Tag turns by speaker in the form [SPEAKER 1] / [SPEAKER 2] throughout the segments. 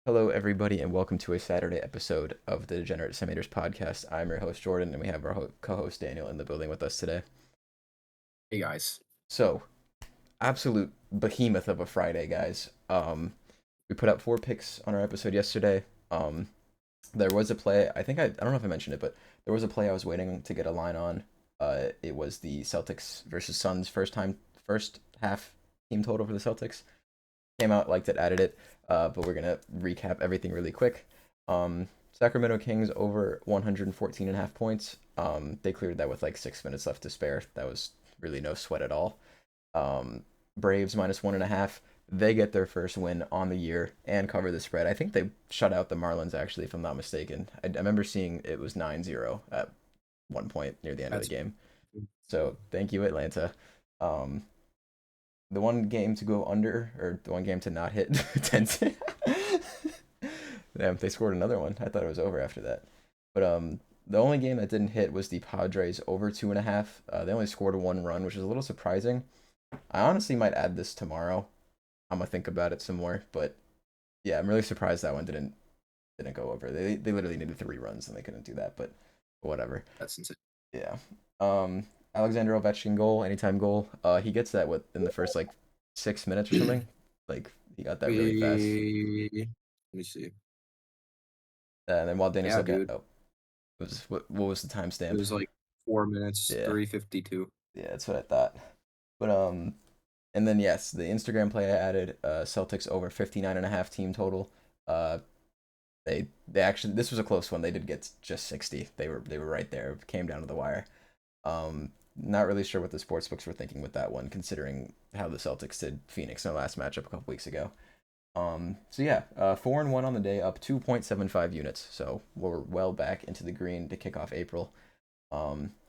[SPEAKER 1] Hello, everybody, and welcome to a Saturday episode of the Degenerate Disseminators podcast. I'm your host, Jordan, and we have our co host, Daniel, in the building with us today.
[SPEAKER 2] Hey guys.
[SPEAKER 1] So, absolute behemoth of a Friday, guys. We put out four picks on our episode yesterday. Um, there was a play, I don't know if I mentioned it, but there was a play I was waiting to get a line on. It was the Celtics versus Suns first half team total for the Celtics. Came out, liked it, added it. But we're gonna recap everything really quick. Sacramento Kings over 114 and a half points. They cleared that with like 6 minutes left to spare. That was really no sweat at all. Braves minus 1.5. They get their first win on the year and cover the spread. I think they shut out the Marlins, actually, if I'm not mistaken. I remember seeing it was 9-0 at one point near the end of the
[SPEAKER 2] That's
[SPEAKER 1] game. So thank you, Atlanta. Um, the one game to go under, or the one game to not hit 10. Damn, they scored another one. I thought it was over after that. But the only game that didn't hit was the Padres over 2.5. They only scored one run, which is a little surprising. I honestly might add this tomorrow. I'm gonna think about it some more. But yeah, I'm really surprised that one didn't go over. They literally needed 3 runs and they couldn't do that. But whatever.
[SPEAKER 2] that's insane.
[SPEAKER 1] Yeah. Alexander Ovechkin goal, anytime goal. He gets that in the first like 6 minutes or something. Like he got that really fast.
[SPEAKER 2] Let me see.
[SPEAKER 1] And then while Danny's
[SPEAKER 2] Yeah,
[SPEAKER 1] looking at,
[SPEAKER 2] dude.
[SPEAKER 1] what was the
[SPEAKER 2] It
[SPEAKER 1] timestamp?
[SPEAKER 2] was like 4 minutes,
[SPEAKER 1] Yeah,
[SPEAKER 2] 3:52.
[SPEAKER 1] yeah, that's what I thought. But and then yes, the Instagram play I added, Celtics over 59 and a half team total. Uh, they actually, this was a close one. They did get just 60. They were right there. It came down to the wire. Not really sure what the sports books were thinking with that one, considering how the Celtics did Phoenix in their last matchup a couple weeks ago. So yeah, 4-1 on the day, up 2.75 units. So we're well back into the green to kick off April.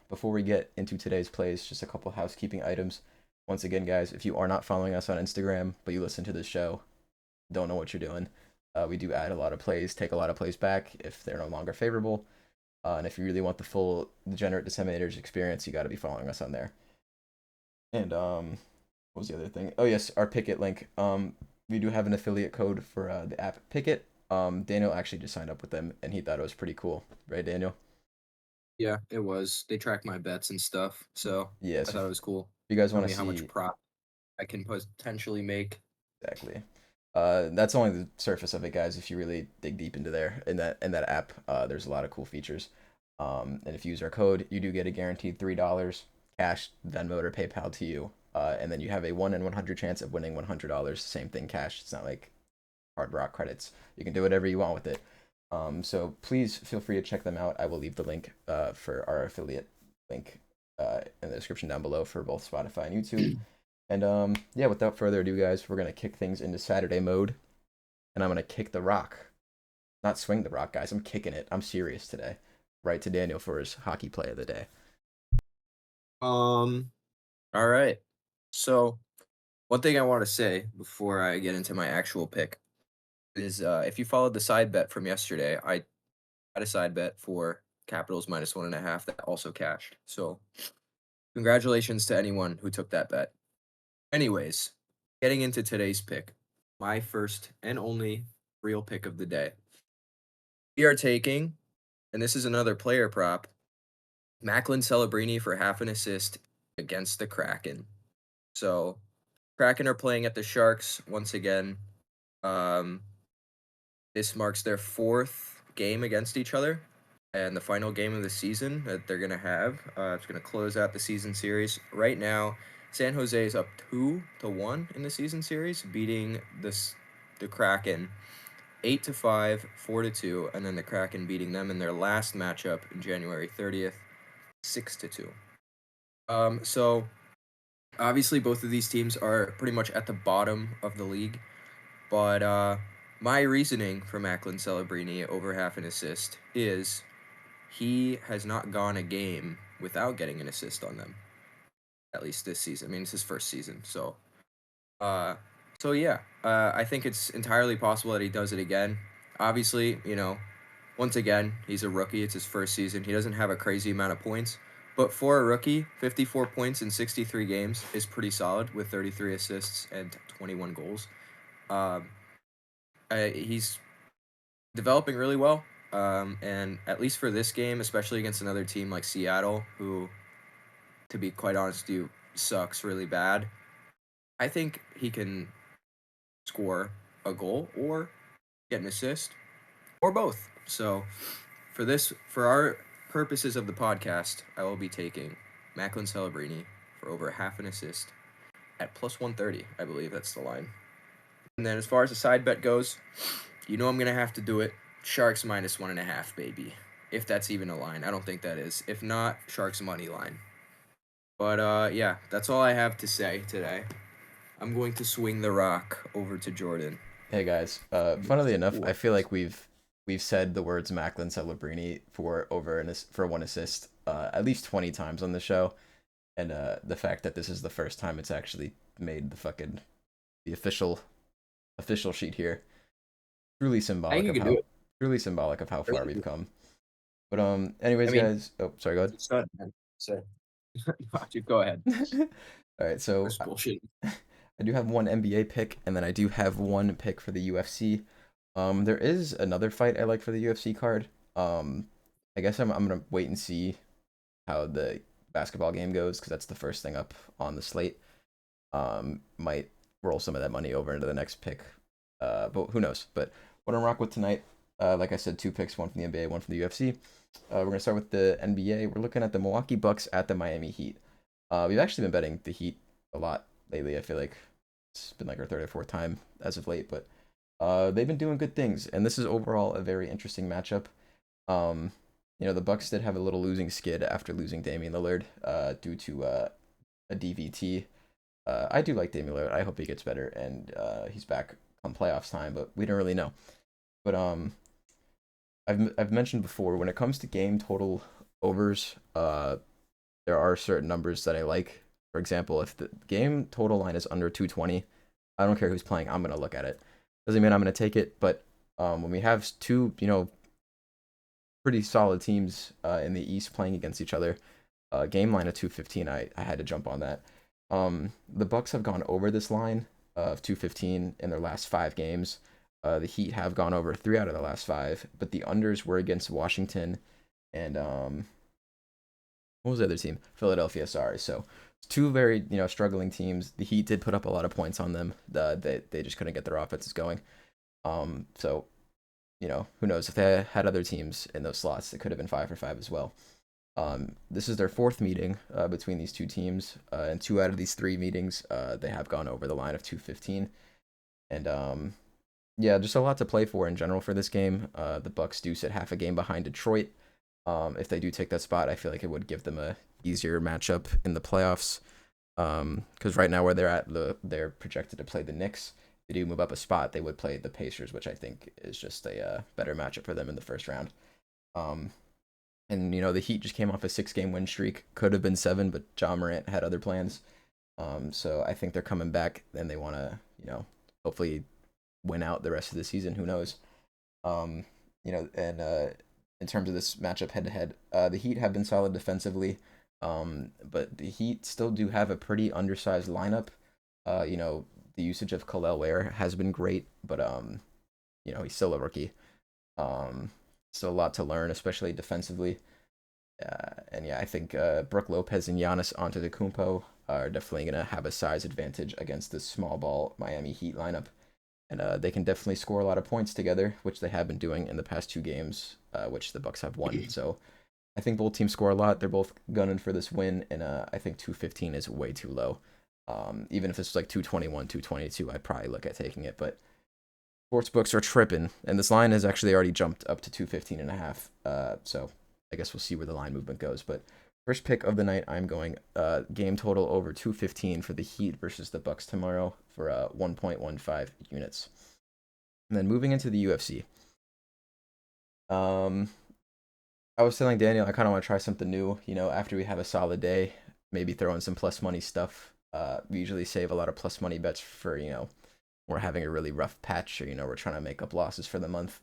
[SPEAKER 1] Before we get into today's plays, just a couple housekeeping items. Once again, guys, if you are not following us on Instagram, but you listen to this show, don't know what you're doing. We do add a lot of plays, take a lot of plays back if they're no longer favorable. And if you really want the full Degenerate Disseminators experience, you got to be following us on there. And what was the other thing? Oh yes, our Picket link. We do have an affiliate code for the app Picket. Daniel actually just signed up with them, and he thought it was pretty cool, right, Daniel?
[SPEAKER 2] Yeah, it was. They track my bets and stuff, so
[SPEAKER 1] Yeah.
[SPEAKER 2] I
[SPEAKER 1] So
[SPEAKER 2] thought
[SPEAKER 1] if
[SPEAKER 2] it was cool.
[SPEAKER 1] you guys
[SPEAKER 2] Tell
[SPEAKER 1] want
[SPEAKER 2] me
[SPEAKER 1] to
[SPEAKER 2] how much
[SPEAKER 1] see
[SPEAKER 2] prop I can potentially make.
[SPEAKER 1] exactly, that's only the surface of it, guys. If you really dig deep into there in that app, there's a lot of cool features. And if you use our code, you do get a guaranteed $3 cash, Venmo or PayPal to you. And then you have a 1 in 100 chance of winning $100. Same thing, cash. It's not like Hard Rock credits. You can do whatever you want with it. So please feel free to check them out. I will leave the link for our affiliate link in the description down below for both Spotify and YouTube. And yeah, without further ado, guys, we're gonna kick things into Saturday mode, and I'm gonna kick the rock, not swing the rock, guys. I'm kicking it. I'm serious today. Right to Daniel for his hockey play of the day.
[SPEAKER 2] Um, all right. So one thing I want to say before I get into my actual pick is if you followed the side bet from yesterday, I had a side bet for Capitals minus 1.5 that also cashed. So congratulations to anyone who took that bet. Anyways, getting into today's pick, my first and only real pick of the day. We are taking, and this is another player prop, Macklin Celebrini for half an assist against the Kraken. So, Kraken are playing at the Sharks once again. Um, this marks their fourth game against each other and the final game of the season that they're going to have. It's going to close out the season series. Right now, San Jose is up 2-1 in the season series, beating the Kraken 8-5, 4-2, and then the Kraken beating them in their last matchup in January 30th, 6-2. So obviously both of these teams are pretty much at the bottom of the league, but my reasoning for Macklin Celebrini over half an assist is he has not gone a game without getting an assist on them, at least this season. I mean, it's his first season, uh, so yeah, I think it's entirely possible that he does it again. Obviously, once again, he's a rookie. It's his first season. He doesn't have a crazy amount of points, but for a rookie, 54 points in 63 games is pretty solid with 33 assists and 21 goals. Um, he's developing really well. And at least for this game, especially against another team like Seattle, who, to be quite honest with you, sucks really bad. I think he can score a goal or get an assist or both. So for our purposes of the podcast, I will be taking Macklin Celebrini for over half an assist at plus 130. I believe that's the line. And then as far as the side bet goes, you know I'm gonna have to do it. Sharks minus 1.5, baby. If that's even a line, I don't think that is. If not, Sharks money line. But yeah, that's all I have to say today. I'm going to swing the rock over to Jordan.
[SPEAKER 1] Hey guys, funnily enough, I feel like we've said the words Macklin Celebrini for for one assist at least 20 times on the show, and the fact that this is the first time it's actually made the official sheet here, truly
[SPEAKER 2] I think
[SPEAKER 1] symbolic
[SPEAKER 2] you
[SPEAKER 1] of
[SPEAKER 2] can do
[SPEAKER 1] how
[SPEAKER 2] it. I
[SPEAKER 1] far
[SPEAKER 2] really
[SPEAKER 1] we've
[SPEAKER 2] do.
[SPEAKER 1] come. But
[SPEAKER 2] I
[SPEAKER 1] anyways,
[SPEAKER 2] mean,
[SPEAKER 1] guys. Oh, sorry. Go ahead.
[SPEAKER 2] it's a stud, man. So, dude, go ahead.
[SPEAKER 1] All right, so
[SPEAKER 2] That's bullshit.
[SPEAKER 1] I do have one NBA pick, and then I do have one pick for the UFC. There is another fight I like for the UFC card. I guess I'm gonna wait and see how the basketball game goes because that's the first thing up on the slate. Might roll some of that money over into the next pick. But who knows? But what I'm rock with tonight, like I said, two picks, one from the NBA, one from the UFC. We're gonna start with the NBA. We're looking at the Milwaukee Bucks at the Miami Heat. We've actually been betting the Heat a lot lately. I feel like it's been like our third or fourth time as of late, but they've been doing good things, and this is overall a very interesting matchup. Um, the Bucks did have a little losing skid after losing Damian Lillard due to a DVT. I do like Damian Lillard. I hope he gets better and he's back on playoffs time, but we don't really know. But I've mentioned before when it comes to game total overs, there are certain numbers that I like. For example, if the game total line is under 220, I don't care who's playing. I'm gonna look at it. Doesn't mean I'm gonna take it, but when we have two, pretty solid teams in the East playing against each other, game line of 215, I had to jump on that. The Bucks have gone over this line of 215 in their last 5 games. The Heat have gone over 3 out of the last 5, but the unders were against Washington and what was the other team? Philadelphia. Sorry. So two very struggling teams. The Heat did put up a lot of points on them. They just couldn't get their offenses going. So who knows if they had other teams in those slots, it could have been 5 for 5 as well. This is their fourth meeting between these two teams, and 2 out of these 3 meetings, they have gone over the line of 215. And yeah, just a lot to play for in general for this game. The Bucks do sit half a game behind Detroit. If they do take that spot, I feel like it would give them a easier matchup in the playoffs. Because right now where they're at, they're projected to play the Knicks. If they do move up a spot, they would play the Pacers, which I think is just a better matchup for them in the first round. Um, and the Heat just came off a 6 game win streak. Could have been 7, but Ja Morant had other plans. So I think they're coming back and they want to, hopefully win out the rest of the season. Who knows? And in terms of this matchup head to head, the Heat have been solid defensively, but the Heat still do have a pretty undersized lineup. The usage of Khalil Ware has been great, but he's still a rookie. Um, Still a lot to learn, especially defensively. And yeah, I think Brook Lopez and Giannis Antetokounmpo are definitely gonna have a size advantage against this small ball Miami Heat lineup, and they can definitely score a lot of points together, which they have been doing in the past 2 games, which the Bucks have won. So I think both teams score a lot. They're both gunning for this win, and I think 215 is way too low. Even if it's like 221, 222, I'd probably look at taking it, but sportsbooks are tripping, and this line has actually already jumped up to 215 and a half. So I guess we'll see where the line movement goes. But first pick of the night, I'm going game total over 215 for the Heat versus the Bucks tomorrow for 1.15 units. And then moving into the UFC. I was telling Daniel I kind of want to try something new. After we have a solid day, maybe throw in some plus money stuff. We usually save a lot of plus money bets for we're having a really rough patch, or we're trying to make up losses for the month.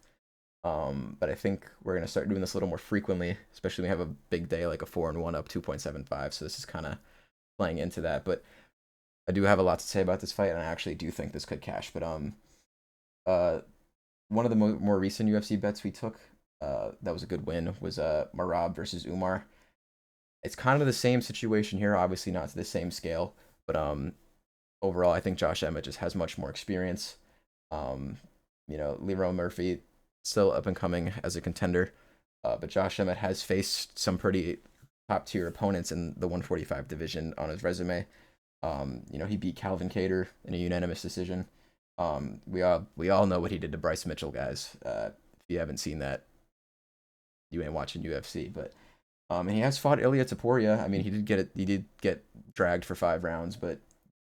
[SPEAKER 1] But I think we're gonna start doing this a little more frequently, especially when we have a big day like a 4-1 up 2.75. So this is kind of playing into that. But I do have a lot to say about this fight, and I actually do think this could cash. But uh, one of the more recent UFC bets we took, that was a good win, was Marab versus Umar. It's kind of the same situation here, obviously not to the same scale, but overall, I think Josh Emmett just has much more experience. Um, Leroy Murphy still up and coming as a contender, but Josh Emmett has faced some pretty top tier opponents in the 145 division on his resume. He beat Calvin Cater in a unanimous decision. We all know what he did to Bryce Mitchell, guys. If you haven't seen that, you ain't watching UFC. But and he has fought Ilya Taporia. I mean, he did get dragged for 5 rounds, but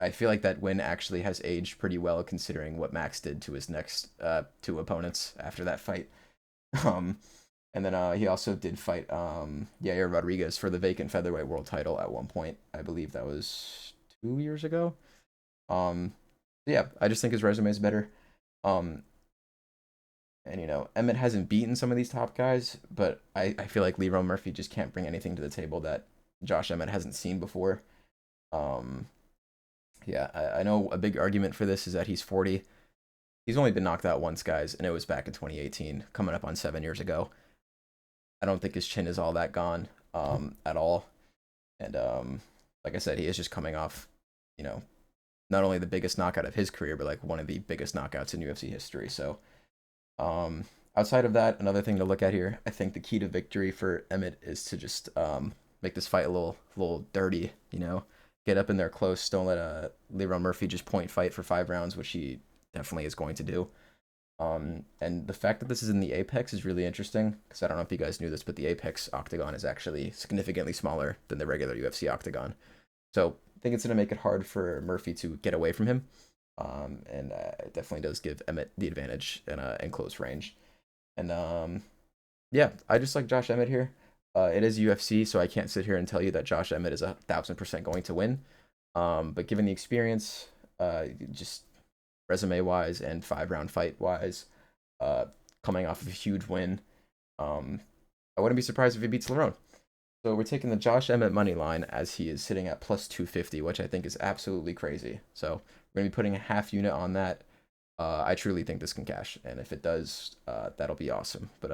[SPEAKER 1] I feel like that win actually has aged pretty well considering what Max did to his next two opponents after that fight. Um, and then he also did fight Yair Rodriguez for the vacant featherweight world title at one point. I believe that was 2 years ago. Um, yeah, I just think his resume is better. Um, and Emmett hasn't beaten some of these top guys, but I feel like Leroy Murphy just can't bring anything to the table that Josh Emmett hasn't seen before. Um, yeah, I know a big argument for this is that he's 40. He's only been knocked out once, guys, and it was back in 2018, coming up on 7 years ago. I don't think his chin is all that gone at all. And like I said, he is just coming off, you know, not only the biggest knockout of his career, but like one of the biggest knockouts in UFC history. So um, outside of that, another thing to look at here, I think the key to victory for Emmett is to just make this fight a little dirty. Get up in there close. Don't let Leron Murphy just point fight for 5 rounds, which he definitely is going to do. And the fact that this is in the Apex is really interesting because I don't know if you guys knew this, but the Apex octagon is actually significantly smaller than the regular UFC octagon. So I think it's going to make it hard for Murphy to get away from him. And it definitely does give Emmett the advantage in close range. And yeah, I just like Josh Emmett here. It is UFC, so I can't sit here and tell you that Josh Emmett is 1,000% going to win. But given the experience, just resume wise and 5 round fight wise, uh, coming off of a huge win, um, I wouldn't be surprised if he beats Lerone. So we're taking the Josh Emmett money line as he is sitting at plus 250, which I think is absolutely crazy. So we're gonna be putting a half unit on that. I truly think this can cash, and if it does, that'll be awesome. But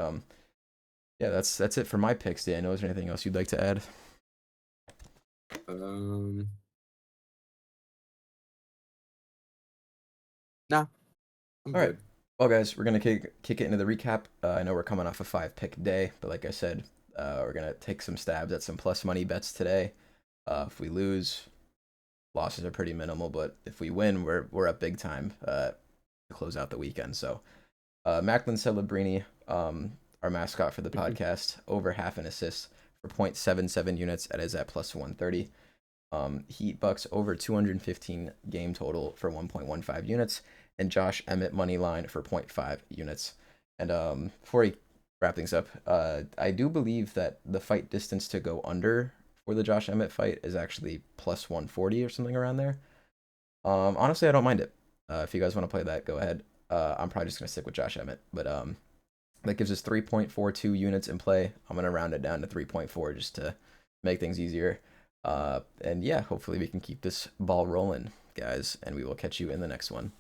[SPEAKER 1] yeah, that's it for my picks. Daniel, is there anything else you'd like to add?
[SPEAKER 2] Um, nah, I'm
[SPEAKER 1] All right.
[SPEAKER 2] good.
[SPEAKER 1] Well, guys, we're gonna kick it into the recap. I know we're coming off a 5 pick day, but like I said, we're gonna take some stabs at some plus money bets today. If we lose, losses are pretty minimal, but if we win, we're up big time to close out the weekend. So, Macklin Celebrini, our mascot for the podcast, over half an assist for 0.77 units. That is at plus 130. Heat Bucks over 215 game total for 1.15 units, and Josh Emmett money line for zero point 0.5 units. And before we wrap things up, I do believe that the fight distance to go under for the Josh Emmett fight is actually plus 140 or something around there. Honestly, I don't mind it. If you guys want to play that, go ahead. I'm probably just gonna stick with Josh Emmett, but that gives us 3.42 units in play. I'm gonna round it down to 3.4 just to make things easier. And yeah, hopefully we can keep this ball rolling, guys, and we will catch you in the next one.